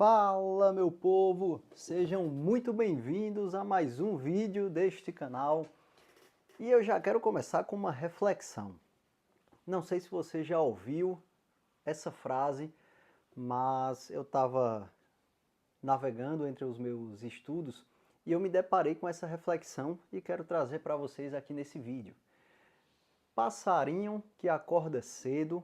Fala, meu povo! Sejam muito bem-vindos a mais um vídeo deste canal. E eu já quero começar com uma reflexão. Não sei se você já ouviu essa frase, mas eu estava navegando entre os meus estudos e eu me deparei com essa reflexão e quero trazer para vocês aqui nesse vídeo. Passarinho que acorda cedo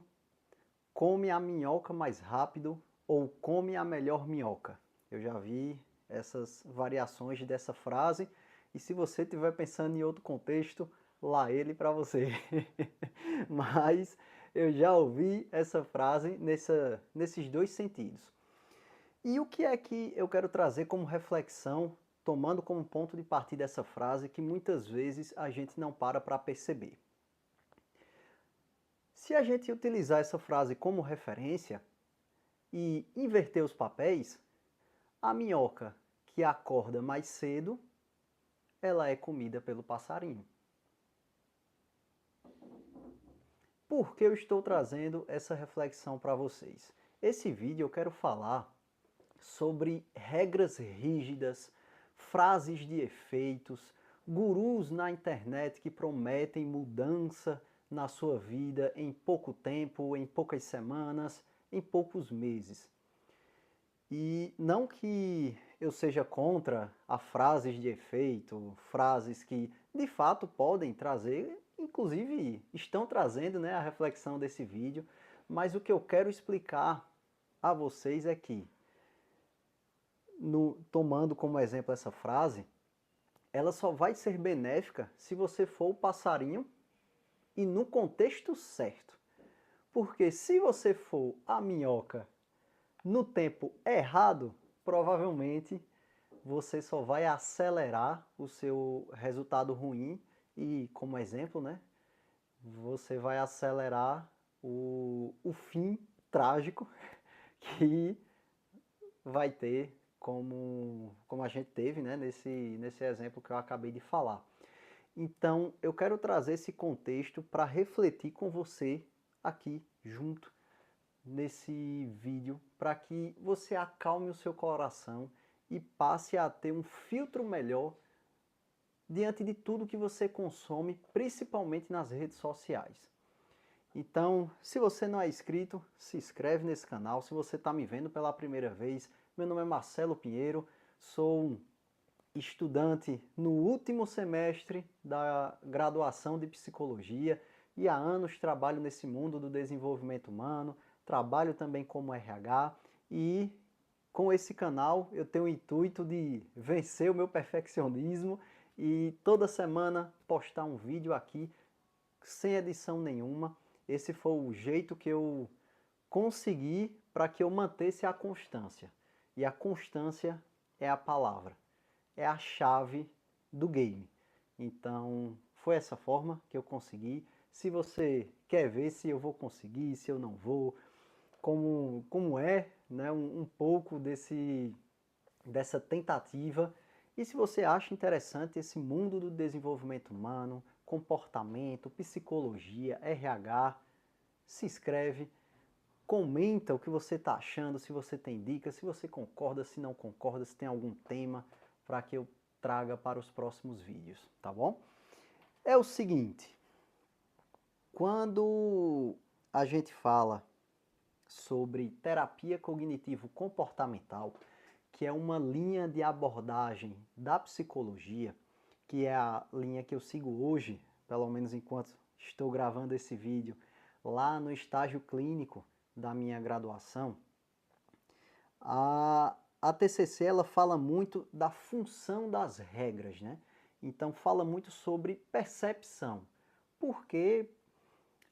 come a minhoca mais rápido ou come a melhor minhoca. Eu já vi essas variações dessa frase e se você estiver pensando em outro contexto, lá ele para você. Mas eu já ouvi essa frase nesses dois sentidos. E o que é que eu quero trazer como reflexão, tomando como ponto de partida essa frase que muitas vezes a gente não para perceber? Se a gente utilizar essa frase como referência e inverter os papéis, a minhoca que acorda mais cedo, ela é comida pelo passarinho. Por que eu estou trazendo essa reflexão para vocês? Esse vídeo eu quero falar sobre regras rígidas, frases de efeitos, gurus na internet que prometem mudança na sua vida em pouco tempo, em poucas semanas, em poucos meses. E não que eu seja contra a frases de efeito, frases que de fato podem trazer, inclusive estão trazendo, né, a reflexão desse vídeo, mas o que eu quero explicar a vocês é que, tomando como exemplo essa frase, ela só vai ser benéfica se você for o passarinho e no contexto certo. Porque se você for a minhoca no tempo errado, provavelmente você só vai acelerar o seu resultado ruim e, como exemplo, né, você vai acelerar o fim trágico que vai ter como a gente teve, né, nesse exemplo que eu acabei de falar. Então, eu quero trazer esse contexto para refletir com você aqui junto nesse vídeo para que você acalme o seu coração e passe a ter um filtro melhor diante de tudo que você consome, principalmente nas redes sociais. Então, se você não é inscrito, se inscreve nesse canal. Se você está me vendo pela primeira vez, meu nome é Marcelo Pinheiro, sou um estudante no último semestre da graduação de psicologia e há anos trabalho nesse mundo do desenvolvimento humano, trabalho também como RH e com esse canal eu tenho o intuito de vencer o meu perfeccionismo e toda semana postar um vídeo aqui sem edição nenhuma. Esse foi o jeito que eu consegui para que eu mantesse a constância. E a constância é a palavra, é a chave do game. Então, foi essa forma que eu consegui. Se você quer ver se eu vou conseguir, se eu não vou, como é, né, um pouco dessa tentativa. E se você acha interessante esse mundo do desenvolvimento humano, comportamento, psicologia, RH, se inscreve, comenta o que você está achando, se você tem dicas, se você concorda, se não concorda, se tem algum tema para que eu traga para os próximos vídeos, tá bom? É o seguinte, quando a gente fala sobre terapia cognitivo-comportamental, que é uma linha de abordagem da psicologia, que é a linha que eu sigo hoje, pelo menos enquanto estou gravando esse vídeo, lá no estágio clínico da minha graduação, a TCC ela fala muito da função das regras, né? Então fala muito sobre percepção. Porque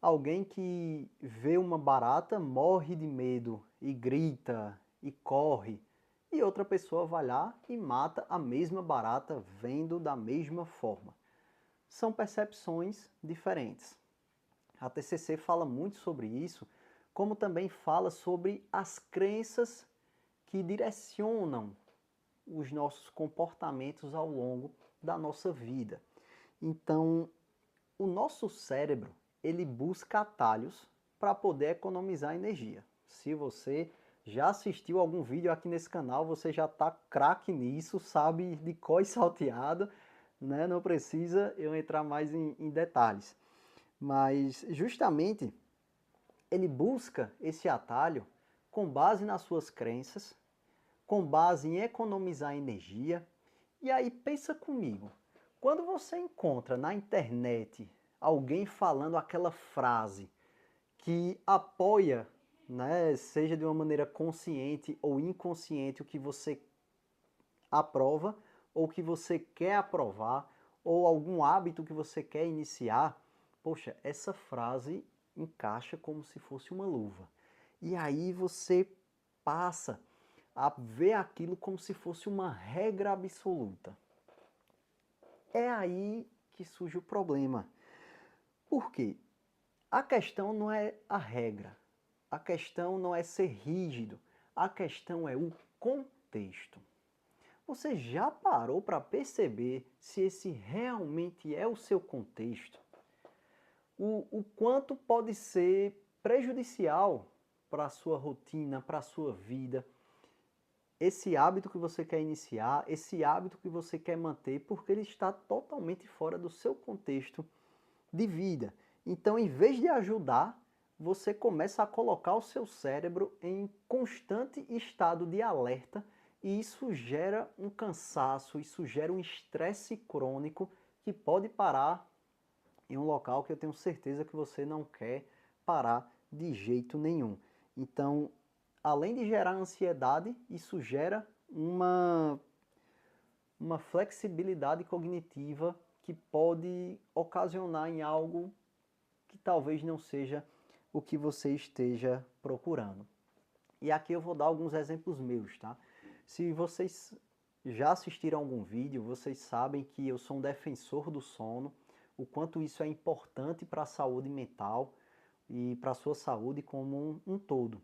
alguém que vê uma barata morre de medo e grita e corre, e outra pessoa vai lá e mata a mesma barata vendo da mesma forma. São percepções diferentes. A TCC fala muito sobre isso, como também fala sobre as crenças que direcionam os nossos comportamentos ao longo da nossa vida. Então, o nosso cérebro, ele busca atalhos para poder economizar energia. Se você já assistiu algum vídeo aqui nesse canal, você já tá craque nisso, sabe de cor e salteado, né? Não precisa eu entrar mais em detalhes. Mas justamente ele busca esse atalho com base nas suas crenças, com base em economizar energia. E aí pensa comigo, quando você encontra na internet alguém falando aquela frase que apoia, né, seja de uma maneira consciente ou inconsciente, o que você aprova ou que você quer aprovar, ou algum hábito que você quer iniciar, poxa, essa frase encaixa como se fosse uma luva. E aí você passa a ver aquilo como se fosse uma regra absoluta. É aí que surge o problema. Por quê? A questão não é a regra, a questão não é ser rígido, a questão é o contexto. Você já parou para perceber se esse realmente é o seu contexto? O quanto pode ser prejudicial para a sua rotina, para a sua vida, esse hábito que você quer iniciar, esse hábito que você quer manter, porque ele está totalmente fora do seu contexto de vida. Então, em vez de ajudar, você começa a colocar o seu cérebro em constante estado de alerta e isso gera um cansaço, isso gera um estresse crônico que pode parar em um local que eu tenho certeza que você não quer parar de jeito nenhum. Então, além de gerar ansiedade, isso gera uma flexibilidade cognitiva que pode ocasionar em algo que talvez não seja o que você esteja procurando. E aqui eu vou dar alguns exemplos meus, tá? Se vocês já assistiram algum vídeo, vocês sabem que eu sou um defensor do sono, o quanto isso é importante para a saúde mental e para a sua saúde como um todo.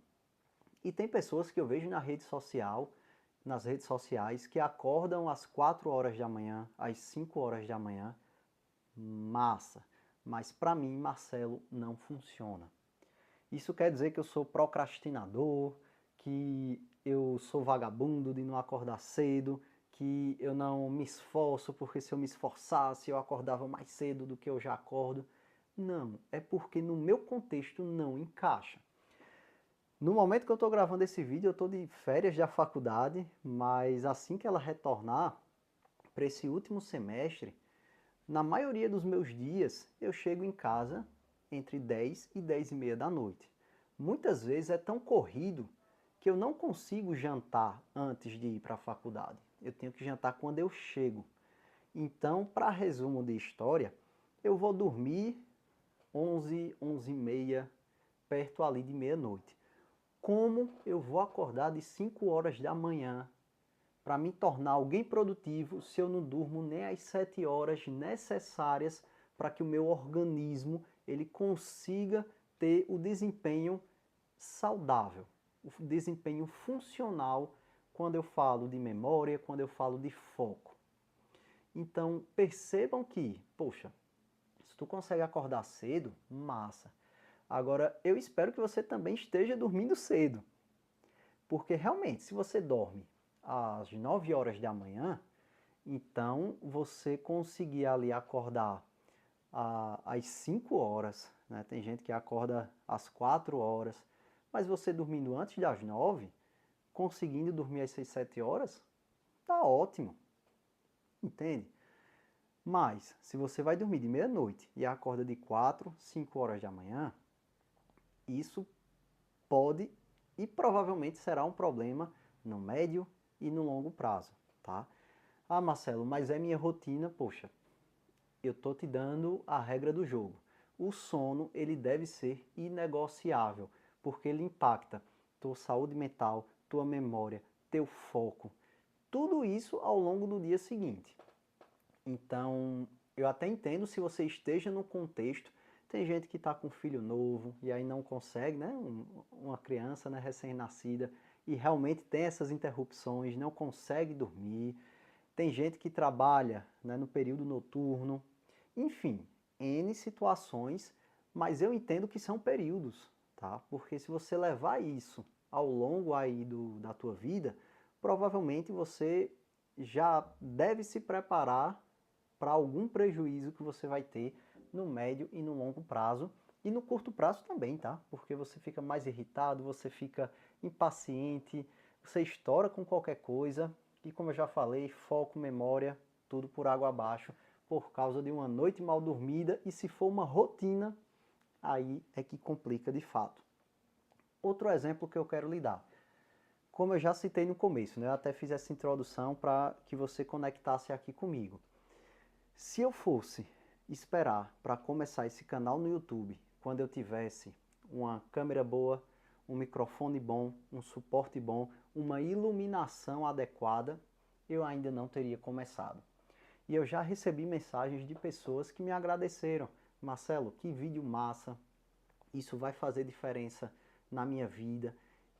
E tem pessoas que eu vejo nas redes sociais, que acordam às 4 horas da manhã, às 5 horas da manhã, massa. Mas para mim, Marcelo, não funciona. Isso quer dizer que eu sou procrastinador, que eu sou vagabundo de não acordar cedo, que eu não me esforço, porque se eu me esforçasse eu acordava mais cedo do que eu já acordo. Não, é porque no meu contexto não encaixa. No momento que eu estou gravando esse vídeo, eu estou de férias da faculdade, mas assim que ela retornar para esse último semestre, na maioria dos meus dias eu chego em casa entre 10 e 10 e meia da noite. Muitas vezes é tão corrido que eu não consigo jantar antes de ir para a faculdade. Eu tenho que jantar quando eu chego. Então, para resumo de história, eu vou dormir 11, 11 e meia, perto ali de meia-noite. Como eu vou acordar de 5 horas da manhã para me tornar alguém produtivo se eu não durmo nem as 7 horas necessárias para que o meu organismo ele consiga ter o desempenho saudável, o desempenho funcional quando eu falo de memória, quando eu falo de foco. Então percebam que, poxa, se tu consegue acordar cedo, massa. Agora, eu espero que você também esteja dormindo cedo. Porque realmente, se você dorme às 9 horas da manhã, então você conseguir ali acordar às 5 horas, né? Tem gente que acorda às 4 horas, mas você dormindo antes das 9, conseguindo dormir às 6, 7 horas, tá ótimo. Entende? Mas, se você vai dormir de meia-noite e acorda de 4, 5 horas da manhã, isso pode e provavelmente será um problema no médio e no longo prazo, tá? Ah, Marcelo, mas é minha rotina, poxa. Eu tô te dando a regra do jogo. O sono, ele deve ser inegociável, porque ele impacta tua saúde mental, tua memória, teu foco, tudo isso ao longo do dia seguinte. Então, eu até entendo se você esteja no contexto. Tem gente que está com um filho novo e aí não consegue, né? Uma criança, né, recém-nascida e realmente tem essas interrupções, não consegue dormir. Tem gente que trabalha, né, no período noturno. Enfim, N situações, mas eu entendo que são períodos, tá? Porque se você levar isso ao longo aí da tua vida, provavelmente você já deve se preparar para algum prejuízo que você vai ter no médio e no longo prazo. E no curto prazo também, tá? Porque você fica mais irritado, você fica impaciente, você estoura com qualquer coisa. E como eu já falei, foco, memória, tudo por água abaixo, por causa de uma noite mal dormida. E se for uma rotina, aí é que complica de fato. Outro exemplo que eu quero lhe dar. Como eu já citei no começo, né? Eu até fiz essa introdução para que você conectasse aqui comigo. Se eu fosse esperar para começar esse canal no YouTube quando eu tivesse uma câmera boa, um microfone bom, um suporte bom, uma iluminação adequada, eu ainda não teria começado. E eu já recebi mensagens de pessoas que me agradeceram. Marcelo, que vídeo massa, isso vai fazer diferença na minha vida.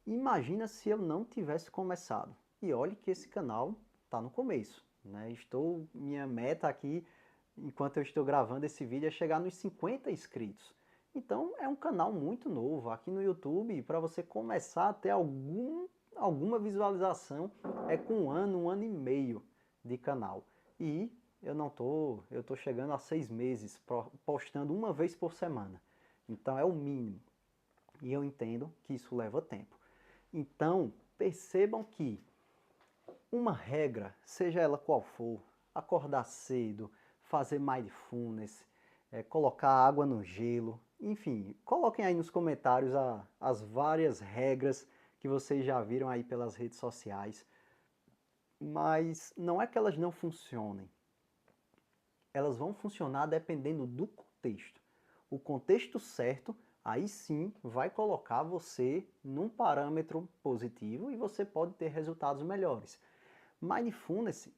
Imagina se eu não tivesse começado. E olhe que esse canal está no começo, né? Minha meta aqui, enquanto eu estou gravando esse vídeo, é chegar nos 50 inscritos. Então é um canal muito novo. Aqui no YouTube, para você começar a ter alguma visualização, é com um ano e meio de canal. E eu estou chegando a 6 meses, postando uma vez por semana. Então é o mínimo. E eu entendo que isso leva tempo. Então, percebam que uma regra, seja ela qual for, acordar cedo, fazer mindfulness, colocar água no gelo, enfim, coloquem aí nos comentários as várias regras que vocês já viram aí pelas redes sociais. Mas não é que elas não funcionem. Elas vão funcionar dependendo do contexto. O contexto certo, aí sim, vai colocar você num parâmetro positivo e você pode ter resultados melhores. Mindfulness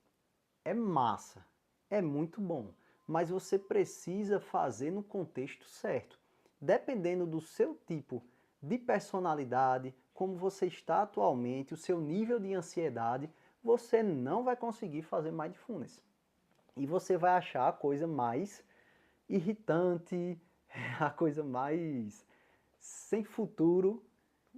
é massa, é muito bom, mas você precisa fazer no contexto certo. Dependendo do seu tipo de personalidade, como você está atualmente, o seu nível de ansiedade, você não vai conseguir fazer mindfulness. E você vai achar a coisa mais irritante, a coisa mais sem futuro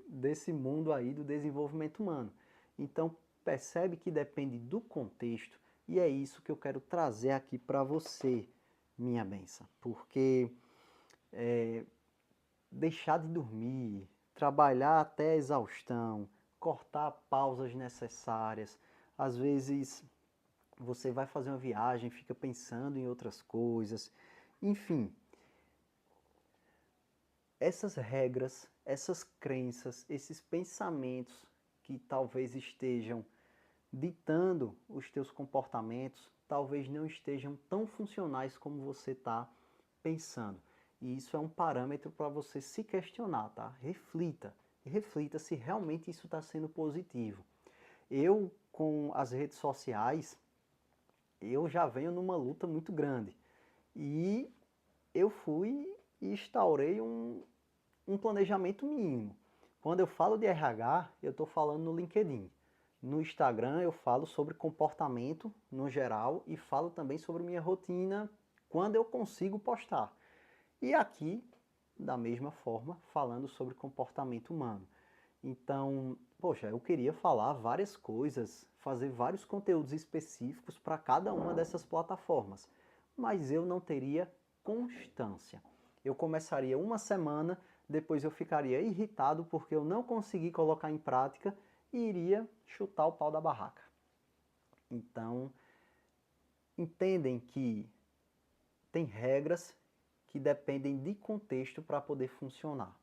desse mundo aí do desenvolvimento humano. Então, percebe que depende do contexto e é isso que eu quero trazer aqui para você, minha benção. Porque deixar de dormir, trabalhar até a exaustão, cortar pausas necessárias, às vezes você vai fazer uma viagem, fica pensando em outras coisas, enfim. Essas regras, essas crenças, esses pensamentos que talvez estejam ditando os teus comportamentos, talvez não estejam tão funcionais como você está pensando. E isso é um parâmetro para você se questionar, tá? Reflita se realmente isso está sendo positivo. Eu, com as redes sociais, eu já venho numa luta muito grande. E eu fui e instaurei um planejamento mínimo. Quando eu falo de RH, eu estou falando no LinkedIn. No Instagram eu falo sobre comportamento no geral e falo também sobre minha rotina quando eu consigo postar. E aqui, da mesma forma, falando sobre comportamento humano. Então, poxa, eu queria falar várias coisas, fazer vários conteúdos específicos para cada uma dessas plataformas, mas eu não teria constância. Eu começaria uma semana, depois eu ficaria irritado porque eu não consegui colocar em prática e iria chutar o pau da barraca. Então, entendem que tem regras que dependem de contexto para poder funcionar.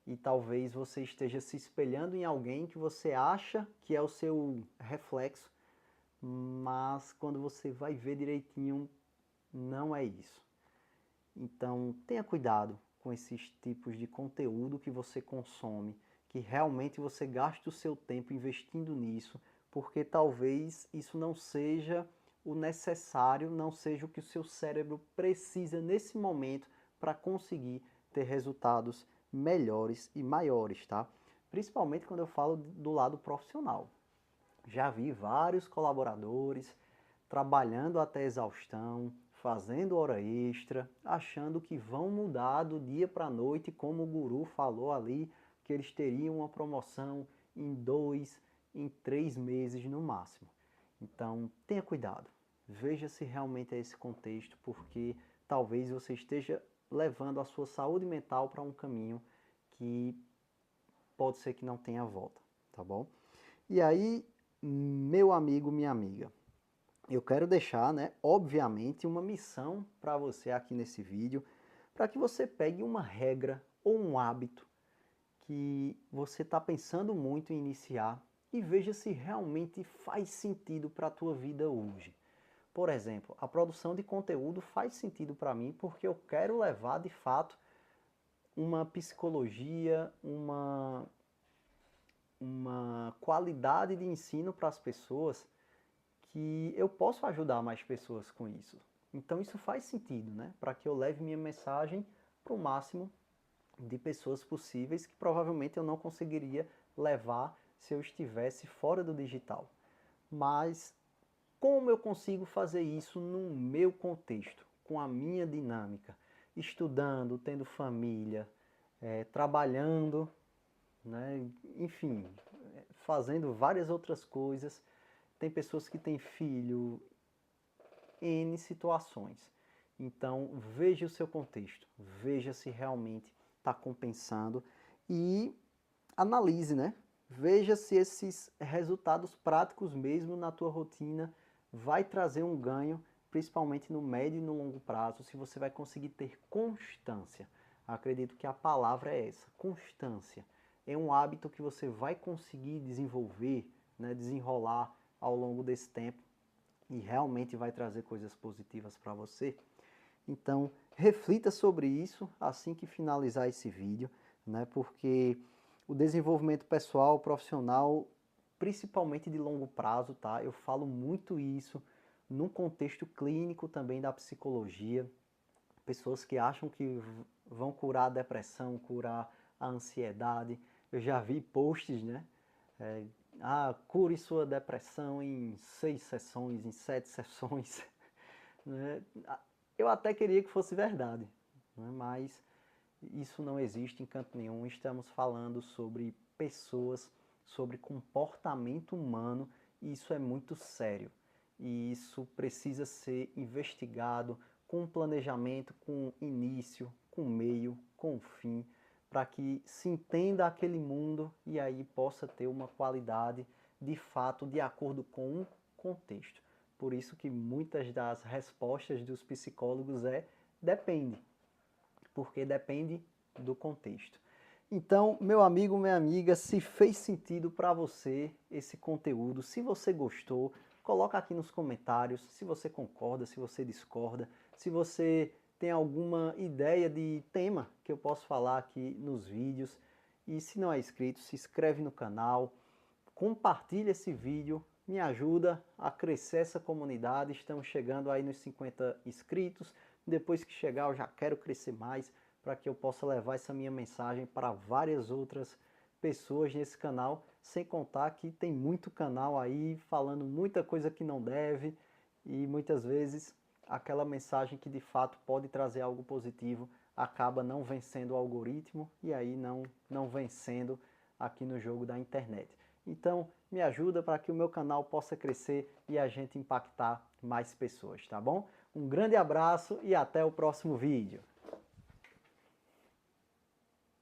E talvez você esteja se espelhando em alguém que você acha que é o seu reflexo, mas quando você vai ver direitinho, não é isso. Então, tenha cuidado com esses tipos de conteúdo que você consome, que realmente você gaste o seu tempo investindo nisso, porque talvez isso não seja o necessário, não seja o que o seu cérebro precisa nesse momento para conseguir ter resultados melhores e maiores, tá? Principalmente quando eu falo do lado profissional. Já vi vários colaboradores trabalhando até exaustão, fazendo hora extra, achando que vão mudar do dia para a noite, como o guru falou ali, que eles teriam uma promoção em 2, em 3 meses no máximo. Então, tenha cuidado. Veja se realmente é esse contexto, porque talvez você esteja levando a sua saúde mental para um caminho que pode ser que não tenha volta, tá bom? E aí, meu amigo, minha amiga, eu quero deixar, né, obviamente, uma missão para você aqui nesse vídeo, para que você pegue uma regra ou um hábito que você está pensando muito em iniciar e veja se realmente faz sentido para a tua vida hoje. Por exemplo, a produção de conteúdo faz sentido para mim porque eu quero levar de fato uma psicologia, uma qualidade de ensino para as pessoas que eu posso ajudar mais pessoas com isso. Então isso faz sentido, né? Para que eu leve minha mensagem para o máximo de pessoas possíveis que provavelmente eu não conseguiria levar se eu estivesse fora do digital. Mas como eu consigo fazer isso no meu contexto, com a minha dinâmica, estudando, tendo família, trabalhando, né? Enfim, fazendo várias outras coisas. Tem pessoas que têm filho, N situações. Então, veja o seu contexto, veja se realmente está compensando e analise, né? Veja se esses resultados práticos mesmo na tua rotina vai trazer um ganho, principalmente no médio e no longo prazo, se você vai conseguir ter constância. Acredito que a palavra é essa, constância. É um hábito que você vai conseguir desenvolver, né, desenrolar ao longo desse tempo e realmente vai trazer coisas positivas para você. Então, reflita sobre isso assim que finalizar esse vídeo, né? Porque o desenvolvimento pessoal, profissional, principalmente de longo prazo, tá? Eu falo muito isso no contexto clínico também da psicologia. Pessoas que acham que vão curar a depressão, curar a ansiedade. Eu já vi posts, né? Cure sua depressão em 6 sessões, em 7 sessões. Né? Eu até queria que fosse verdade, né? Mas isso não existe em canto nenhum. Estamos falando sobre pessoas, sobre comportamento humano, e isso é muito sério. E isso precisa ser investigado com planejamento, com início, com meio, com fim, para que se entenda aquele mundo e aí possa ter uma qualidade de fato de acordo com um contexto. Por isso que muitas das respostas dos psicólogos depende, porque depende do contexto. Então, meu amigo, minha amiga, se fez sentido para você esse conteúdo, se você gostou, coloca aqui nos comentários se você concorda, se você discorda, se você tem alguma ideia de tema que eu posso falar aqui nos vídeos. E se não é inscrito, se inscreve no canal, compartilha esse vídeo, me ajuda a crescer essa comunidade. Estamos chegando aí nos 50 inscritos. Depois que chegar, eu já quero crescer mais para que eu possa levar essa minha mensagem para várias outras pessoas nesse canal, sem contar que tem muito canal aí falando muita coisa que não deve e muitas vezes aquela mensagem que de fato pode trazer algo positivo acaba não vencendo o algoritmo e aí não vencendo aqui no jogo da internet. Então, me ajuda para que o meu canal possa crescer e a gente impactar mais pessoas, tá bom? Um grande abraço e até o próximo vídeo.